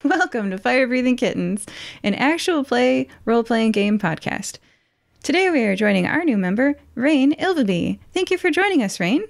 Welcome to Fire Breathing Kittens, an actual play role-playing game podcast. Today we are joining our new member, Reine Ylvaby. Thank you for joining us, Reine.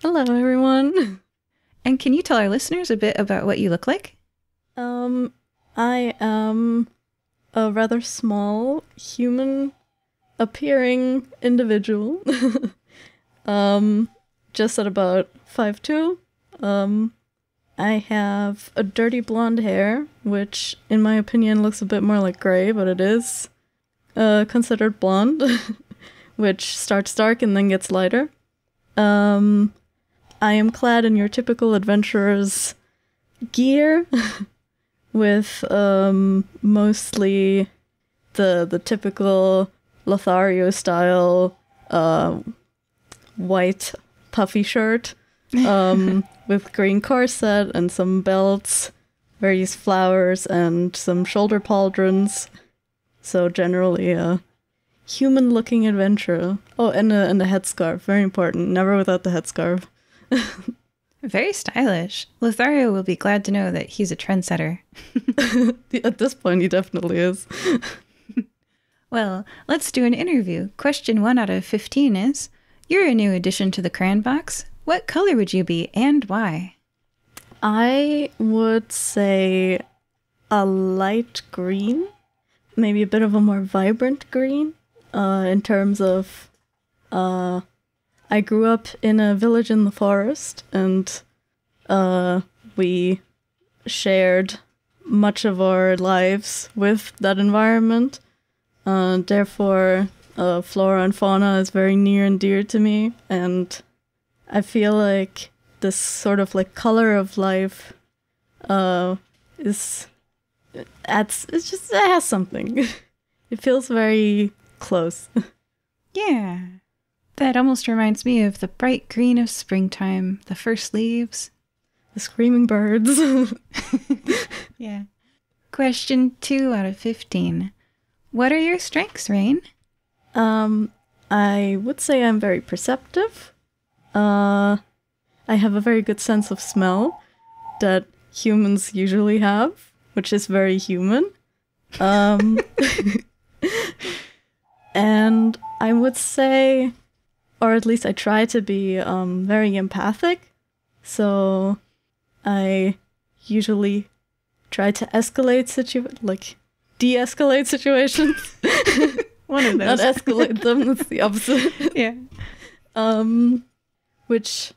Hello, everyone. And can you tell our listeners a bit about what you look like? I am a rather small, human-appearing individual. Just at about 5'2". I have a dirty blonde hair, which, in my opinion, looks a bit more like gray, but it is considered blonde, which starts dark and then gets lighter. I am clad in your typical adventurer's gear, with mostly the typical Lothario-style white puffy shirt. With green corset and some belts, various flowers, and some shoulder pauldrons. So generally a human-looking adventurer. Oh, and a headscarf, very important. Never without the headscarf. Very stylish. Lothario will be glad to know that he's a trendsetter. At this point, he definitely is. Well, let's do an interview. Question 1 out of 15 is, you're a new addition to the crayon box. What color would you be, and why? I would say a light green, maybe a bit of a more vibrant green, in terms of, I grew up in a village in the forest, and we shared much of our lives with that environment. Therefore, flora and fauna is very near and dear to me, and I feel like this sort of like color of life it has something. It feels very close. Yeah. That almost reminds me of the bright green of springtime, the first leaves. The screaming birds. Yeah. Question 2 out of 15. What are your strengths, Reine? I would say I'm very perceptive. I have a very good sense of smell that humans usually have, which is very human. And I would say, or at least I try to be very empathic. So I usually try to de-escalate situations. One of those. Not escalate them, that's the opposite. Yeah. Which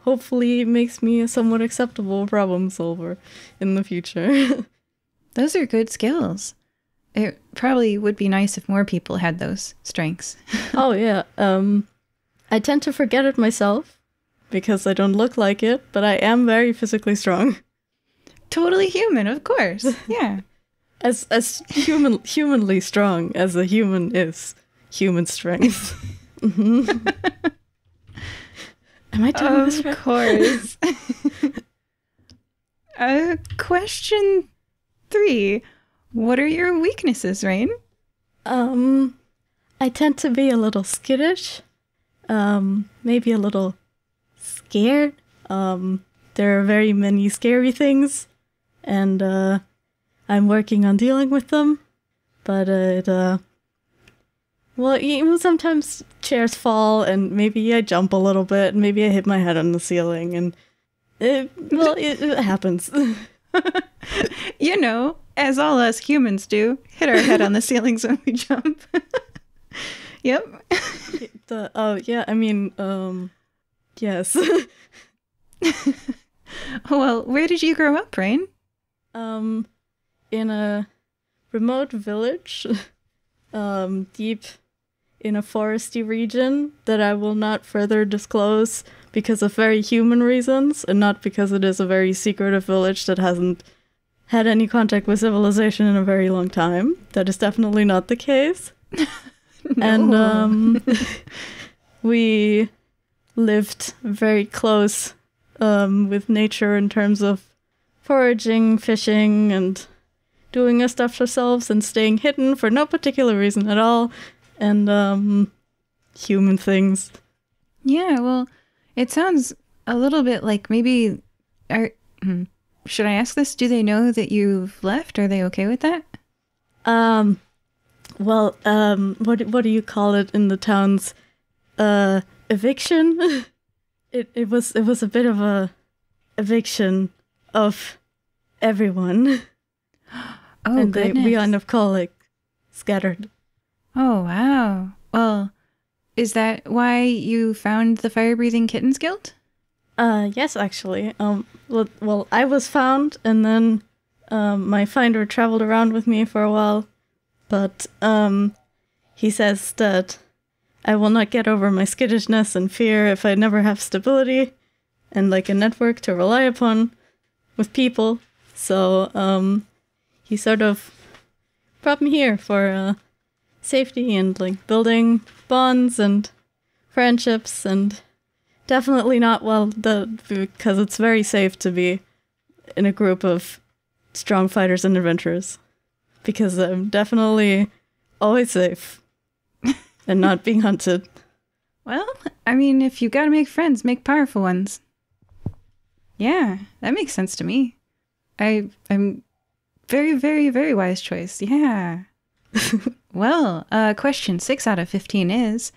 hopefully makes me a somewhat acceptable problem solver in the future. Those are good skills. It probably would be nice if more people had those strengths. Oh, yeah. I tend to forget it myself because I don't look like it, but I am very physically strong. Totally human, of course. Yeah. As humanly strong as a human is human strength. Mm-hmm. Am I telling this right? Of course. Question 3. What are your weaknesses, Reine? I tend to be a little skittish. Maybe a little scared. There are very many scary things, and I'm working on dealing with them. But well, sometimes chairs fall, and maybe I jump a little bit, and maybe I hit my head on the ceiling, and it happens. You know, as all us humans do, hit our head on the ceilings when we jump. Yep. Yes. Well, where did you grow up, Reine? In a remote village, deep in a foresty region that I will not further disclose because of very human reasons, and not because it is a very secretive village that hasn't had any contact with civilization in a very long time. That is definitely not the case. No. And we lived very close with nature in terms of foraging, fishing, and doing our stuff ourselves, and staying hidden for no particular reason at all, and human things. Yeah, well, it sounds a little bit like maybe should I ask this? Do they know that you've left? Are they okay with that? Well, what do you call it in the towns? Eviction? It was a bit of a eviction of everyone. Oh, and goodness. we kind of call it scattered. Oh, wow. Well, is that why you found the Fire-Breathing Kittens Guild? Yes, actually. Well, I was found, and then my finder traveled around with me for a while, but he says that I will not get over my skittishness and fear if I never have stability and like a network to rely upon with people. So he sort of brought me here for safety and like building bonds and friendships, and definitely not because it's very safe to be in a group of strong fighters and adventurers, because I'm definitely always safe and not being hunted. Well, I mean, if you gotta make friends, make powerful ones. Yeah, that makes sense to me. I'm very, very, very wise choice. Yeah. Well, question 6 out of 15 is,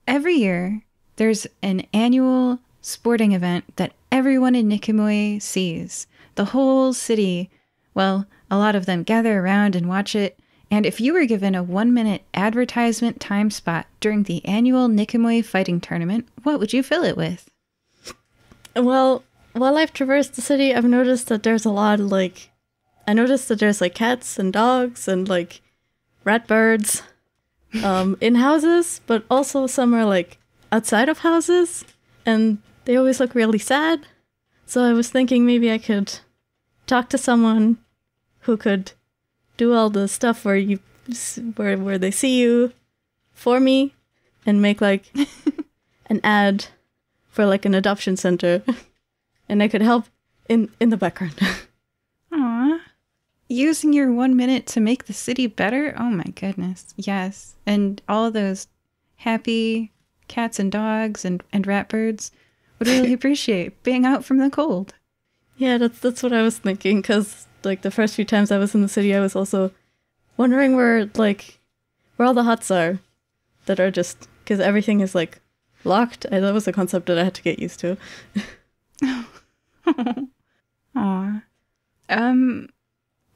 every year there's an annual sporting event that everyone in Nicomoy sees. The whole city, well, a lot of them gather around and watch it. And if you were given a 1-minute advertisement time spot during the annual Nicomoy fighting tournament, what would you fill it with? Well, while I've traversed the city, I've noticed that there's a lot of there's like cats and dogs and like rat birds in houses, but also some are like outside of houses, and they always look really sad. So I was thinking maybe I could talk to someone who could do all the stuff where they see you for me, and make like an ad for like an adoption center, and I could help in the background. Aw. Using your 1 minute to make the city better? Oh my goodness. Yes. And all those happy cats and dogs and rat birds would really appreciate being out from the cold. Yeah, that's what I was thinking, because like the first few times I was in the city, I was also wondering where all the huts are that are just, because everything is like locked. That was a concept that I had to get used to. Aw.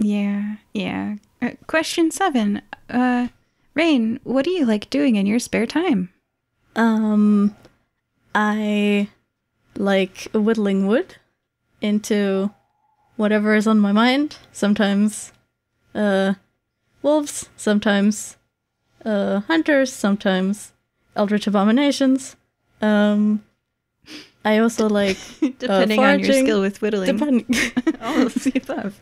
Yeah. Question 7. Reine, what do you like doing in your spare time? I like whittling wood into whatever is on my mind. Sometimes wolves, sometimes hunters, sometimes eldritch abominations. I also like depending on your foraging. skill with whittling. All of the above.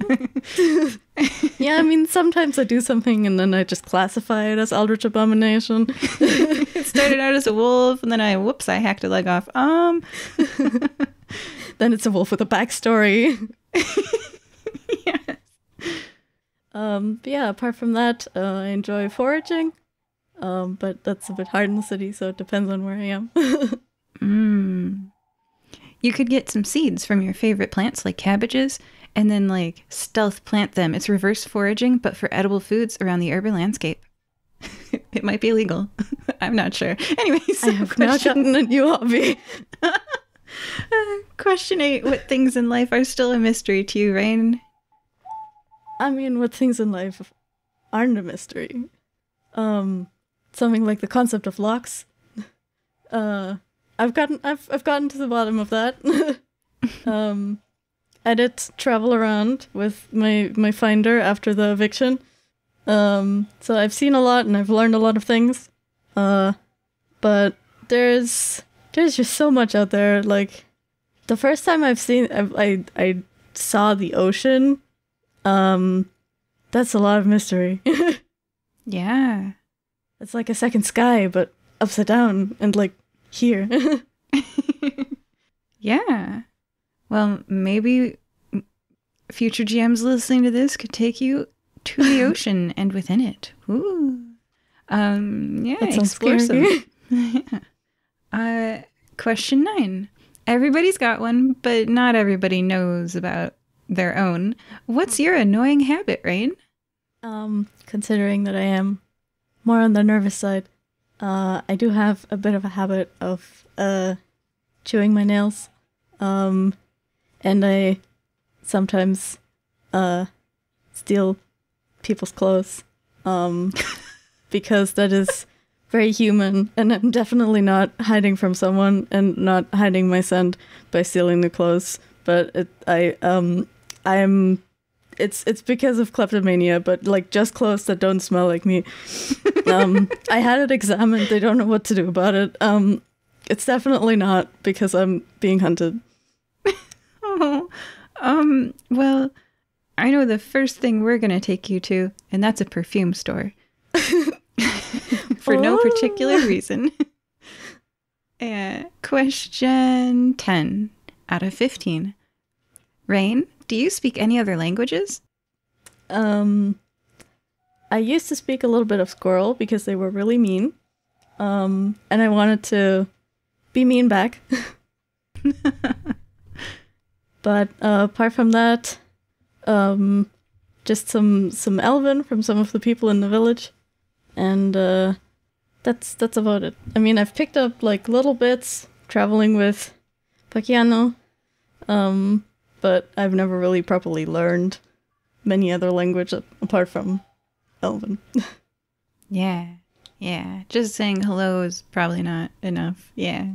Yeah, I mean, sometimes I do something and then I just classify it as eldritch abomination. It started out as a wolf, and then I hacked a leg off. Then it's a wolf with a backstory. Yes. But yeah, apart from that, I enjoy foraging. But that's a bit hard in the city, so it depends on where I am. You could get some seeds from your favorite plants, like cabbages, and then like stealth plant them. It's reverse foraging, but for edible foods around the urban landscape. It might be illegal. I'm not sure. Anyways, I have now gotten a new hobby. Question 8. What things in life are still a mystery to you, Reine? I mean, what things in life aren't a mystery? Something like the concept of locks. I've gotten to the bottom of that. I did travel around with my finder after the eviction. So I've seen a lot and I've learned a lot of things. But there's just so much out there. Like the first time I saw the ocean, that's a lot of mystery. Yeah. It's like a second sky, but upside down and like here. Yeah. Well, maybe future GMs listening to this could take you to the ocean and within it. Ooh. Yeah, That sounds explore scary. some. Yeah. Question 9. Everybody's got one, but not everybody knows about their own. What's your annoying habit, Reine? Considering that I am more on the nervous side, I do have a bit of a habit of chewing my nails. And I sometimes steal people's clothes. Because that is very human, and I'm definitely not hiding from someone and not hiding my scent by stealing the clothes. But it's because of kleptomania, but like just clothes that don't smell like me. I had it examined. They don't know what to do about it. It's definitely not because I'm being hunted. Oh, well, I know the first thing we're gonna take you to, and that's a perfume store. For no particular reason. Question 10 out of 15. Reine, do you speak any other languages? I used to speak a little bit of Squirrel because they were really mean. And I wanted to be mean back. But apart from that, just some Elven from some of the people in the village. And that's about it. I mean, I've picked up like little bits traveling with Pakiano, but I've never really properly learned many other languages apart from Elven. Yeah. Just saying hello is probably not enough. Yeah,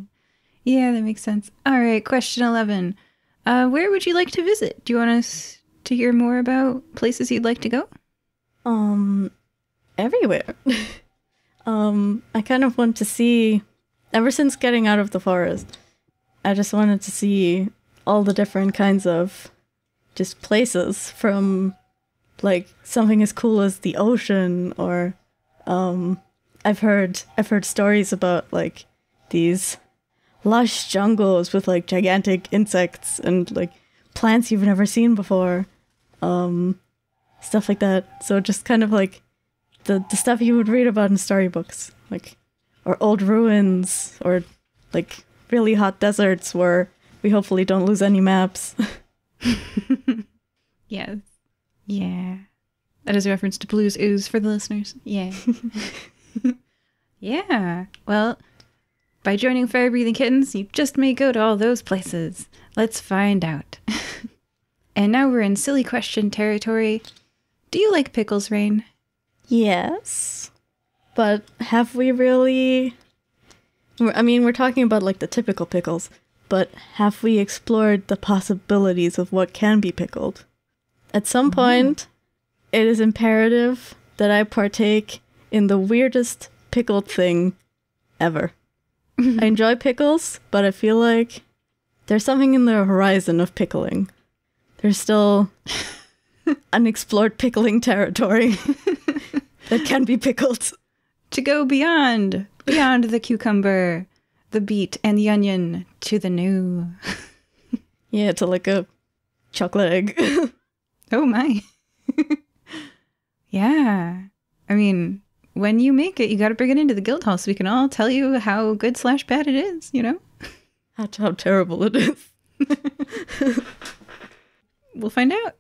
that makes sense. All right, question 11. Where would you like to visit? Do you want us to hear more about places you'd like to go? Everywhere. I kind of want to see, ever since getting out of the forest, I just wanted to see all the different kinds of just places, from like something as cool as the ocean, or I've heard stories about like these lush jungles with like gigantic insects and like plants you've never seen before, stuff like that. So just kind of like the stuff you would read about in storybooks, like, or old ruins, or like really hot deserts where we hopefully don't lose any maps. Yes. Yeah. That is a reference to Blue's Ooze for the listeners. Yeah. Yeah. Well, by joining Fire Breathing Kittens, you just may go to all those places. Let's find out. And now we're in silly question territory. Do you like pickles, Reine? Yes. But have we really... I mean, we're talking about like the typical pickles, but have we explored the possibilities of what can be pickled? At some point, it is imperative that I partake in the weirdest pickled thing ever. I enjoy pickles, but I feel like there's something in the horizon of pickling. There's still unexplored pickling territory that can be pickled. To go beyond the cucumber, the beet, and the onion, to the new. Yeah, to like a chocolate egg. Oh my. Yeah. I mean, when you make it, you got to bring it into the guild hall so we can all tell you how good / bad it is, you know? How terrible it is. We'll find out.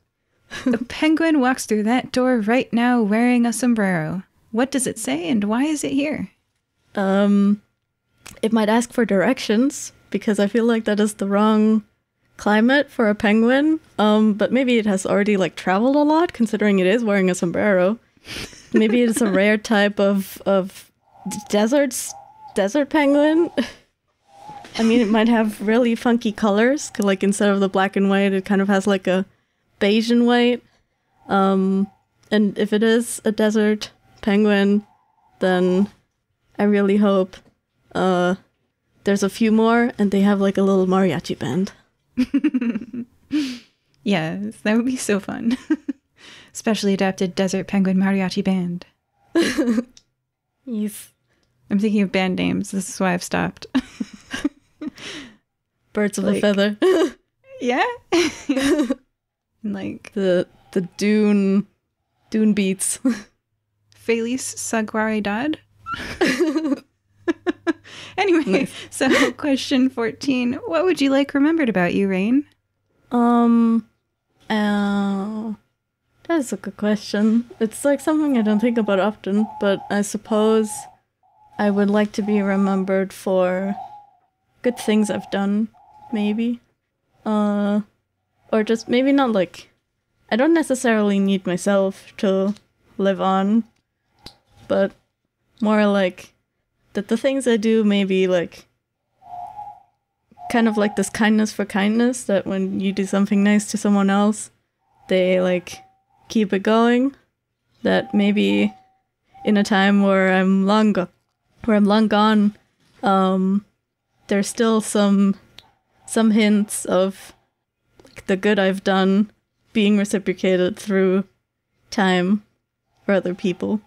The penguin walks through that door right now wearing a sombrero. What does it say and why is it here? It might ask for directions, because I feel like that is the wrong climate for a penguin. But maybe it has already like traveled a lot, considering it is wearing a sombrero. Maybe it's a rare type of desert penguin. I mean, it might have really funky colors, 'cause, like, instead of the black and white, it kind of has like a beige and white. And if it is a desert penguin, then I really hope there's a few more and they have like a little mariachi band. Yes, that would be so fun. Specially adapted desert penguin mariachi band. Yes. I'm thinking of band names. This is why I've stopped. Birds of a feather. Yeah. Like the dune beats. Feliz Saguaridad. Anyway, nice. So question 14. What would you like remembered about you, Reine? That's a good question. It's like something I don't think about often, but I suppose I would like to be remembered for good things I've done, maybe. Or just maybe not like, I don't necessarily need myself to live on, but more like that the things I do maybe like kind of like this kindness for kindness, that when you do something nice to someone else, they like keep it going. That maybe in a time where I'm long gone, there's still some hints of like the good I've done being reciprocated through time for other people.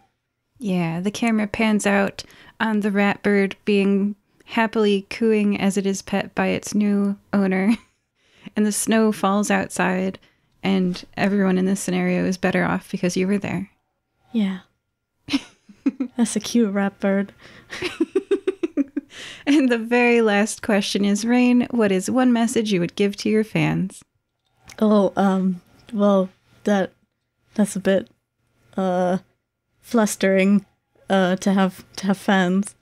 Yeah, the camera pans out on the rat bird being happily cooing as it is pet by its new owner, and the snow falls outside, and everyone in this scenario is better off because you were there. Yeah. That's a cute rat bird. And the very last question is, Reine, what is one message you would give to your fans? Oh, well, that's a bit flustering to have fans.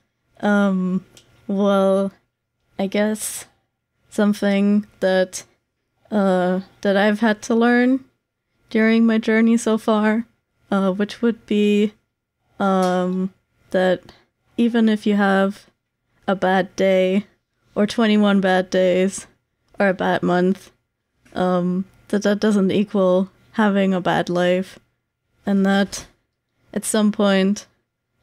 Well, I guess something that I've had to learn during my journey so far, which would be that even if you have a bad day or 21 bad days or a bad month, that doesn't equal having a bad life, and that at some point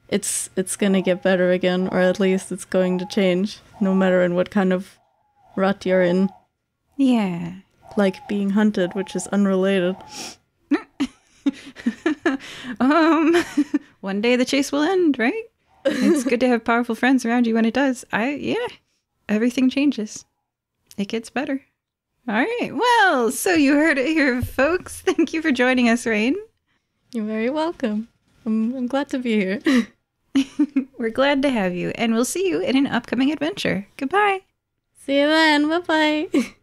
it's gonna get better again, or at least it's going to change, no matter in what kind of rut you're in. Yeah. Like being hunted, which is unrelated. One day the chase will end, right? It's good to have powerful friends around you when it does. Everything changes. It gets better. All right. Well, so you heard it here, folks. Thank you for joining us, Reine. You're very welcome. I'm glad to be here. We're glad to have you, and we'll see you in an upcoming adventure. Goodbye. See you then. Bye-bye.